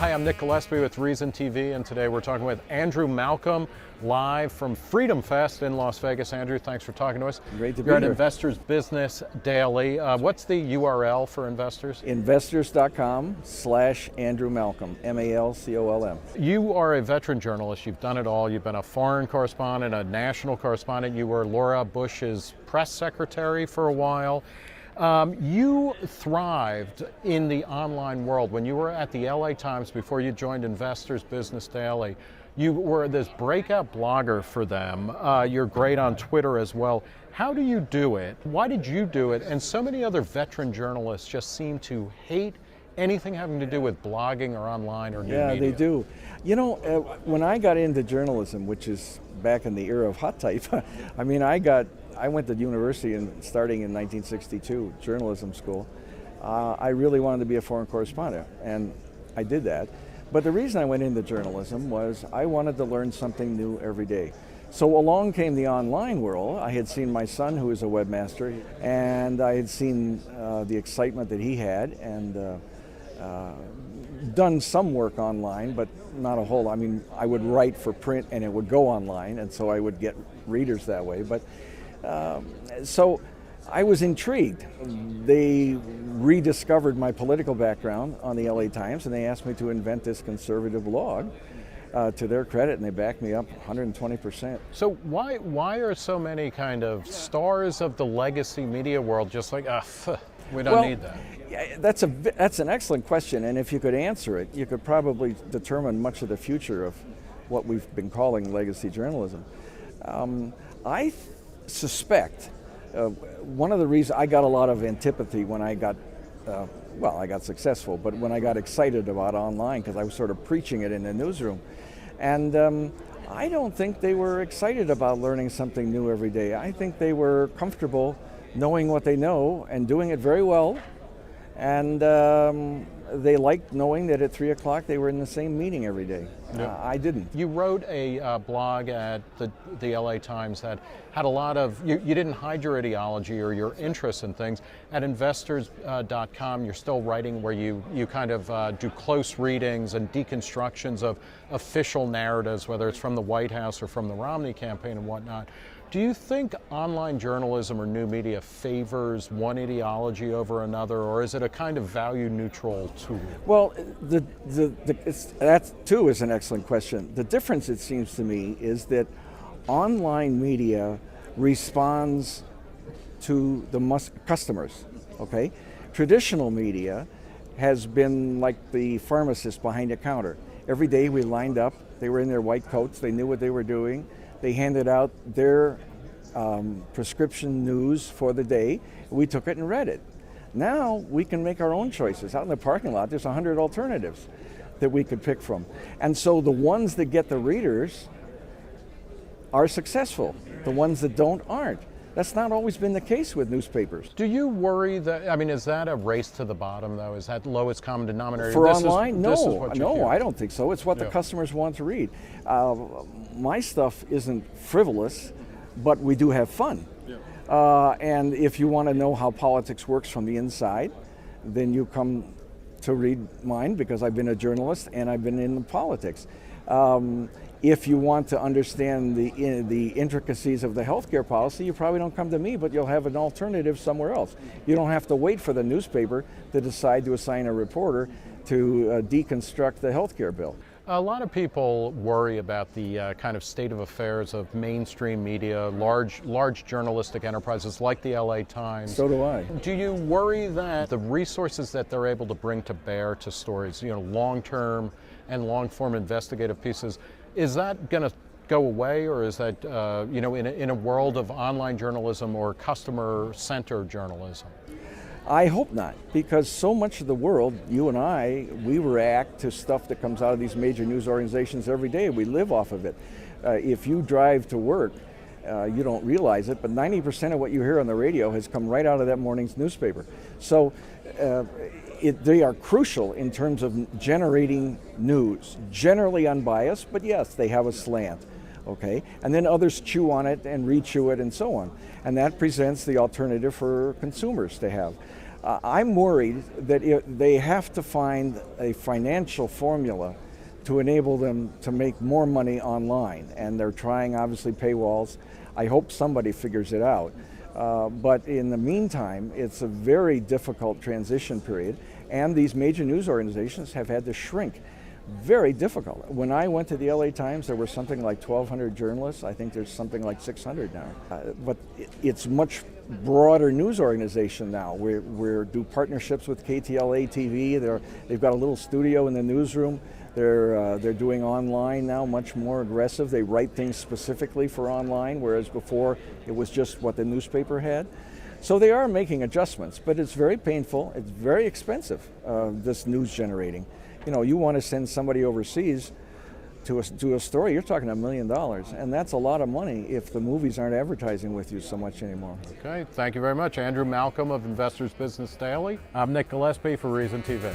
Hi, I'm Nick Gillespie with Reason TV, and today we're talking with Andrew Malcolm, live from FreedomFest in Las Vegas. Andrew, thanks for talking to us. Great to be You're at here. Investors Business Daily. What's the URL for investors? Investors.com/Andrew Malcolm, MALCOLM. You are a veteran journalist. You've done it all. You've been a foreign correspondent, a national correspondent. You were Laura Bush's press secretary for a while. You thrived in the online world. When you were at the LA Times before you joined Investors Business Daily, you were this breakout blogger for them. You're great on Twitter as well. How do you do it? Why did you do it? And so many other veteran journalists just seem to hate anything having to do with blogging or online or new media. Yeah, they do. You know, when I got into journalism, which is back in the era of hot type, I mean, I went to university starting in 1962, journalism school. I really wanted to be a foreign correspondent, and I did that. But the reason I went into journalism was I wanted to learn something new every day. So along came the online world. I had seen my son, who is a webmaster, and I had seen the excitement that he had, and done some work online, but not a whole lot. I mean, I would write for print and it would go online, and so I would get readers that way. But so I was intrigued. They rediscovered my political background on the LA Times, and they asked me to invent this conservative blog. To their credit, and they backed me up 120%. So why are so many kind of stars of the legacy media world just like, we don't need that? Yeah, that's an excellent question, and if you could answer it, you could probably determine much of the future of what we've been calling legacy journalism. I suspect one of the reasons I got a lot of antipathy when I got I got successful, but when I got excited about online, because I was sort of preaching it in the newsroom. And I don't think they were excited about learning something new every day. I think they were comfortable knowing what they know and doing it very well. And they liked knowing that at 3 o'clock they were in the same meeting every day. Yeah. I didn't. You wrote a blog at the LA Times that had a lot of, you didn't hide your ideology or your interest in things. At investors.com, you're still writing where you kind of do close readings and deconstructions of official narratives, whether it's from the White House or from the Romney campaign and whatnot. Do you think online journalism or new media favors one ideology over another, or is it a kind of value-neutral tool? Well, that too is an excellent question. The difference, it seems to me, is that online media responds to the customers, okay? Traditional media has been like the pharmacist behind a counter. Every day we lined up, they were in their white coats, they knew what they were doing. They handed out their prescription news for the day. We took it and read it. Now we can make our own choices. Out in the parking lot, there's 100 alternatives that we could pick from. And so the ones that get the readers are successful. The ones that don't aren't. That's not always been the case with newspapers. Do you worry that, I mean, is that a race to the bottom, though? Is that lowest common denominator? For online? No, hear. I don't think so. It's what the customers want to read. My stuff isn't frivolous, but we do have fun. Yeah. And if you want to know how politics works from the inside, then you come to read mine, because I've been a journalist and I've been in politics. If you want to understand the intricacies of the healthcare policy, you probably don't come to me, but you'll have an alternative somewhere else. You don't have to wait for the newspaper to decide to assign a reporter to deconstruct the healthcare bill. A lot of people worry about the kind of state of affairs of mainstream media, large journalistic enterprises like the LA Times. So do I. Do you worry that the resources that they're able to bring to bear to stories, long-term and long-form investigative pieces, is that going to go away, or is that, in a world of online journalism or customer-centered journalism? I hope not, because so much of the world, you and I, we react to stuff that comes out of these major news organizations every day. We live off of it. If you drive to work, you don't realize it, but 90% of what you hear on the radio has come right out of that morning's newspaper. So they are crucial in terms of generating news, generally unbiased, but yes, they have a slant. Okay, and then others chew on it and re-chew it and so on. And that presents the alternative for consumers to have. I'm worried that they have to find a financial formula to enable them to make more money online. And they're trying, obviously, paywalls. I hope somebody figures it out. But in the meantime, it's a very difficult transition period. And these major news organizations have had to shrink. Very difficult. When I went to the LA Times, there were something like 1,200 journalists. I think there's something like 600 now. But it's much broader news organization now. We do partnerships with KTLA TV. They've got a little studio in the newsroom. They're doing online now, much more aggressive. They write things specifically for online, whereas before it was just what the newspaper had. So they are making adjustments, but it's very painful. It's very expensive, this news generating. You know, you want to send somebody overseas to a story, you're talking $1 million, and that's a lot of money if the movies aren't advertising with you so much anymore. Okay, thank you very much. Andrew Malcolm of Investors Business Daily. I'm Nick Gillespie for Reason TV.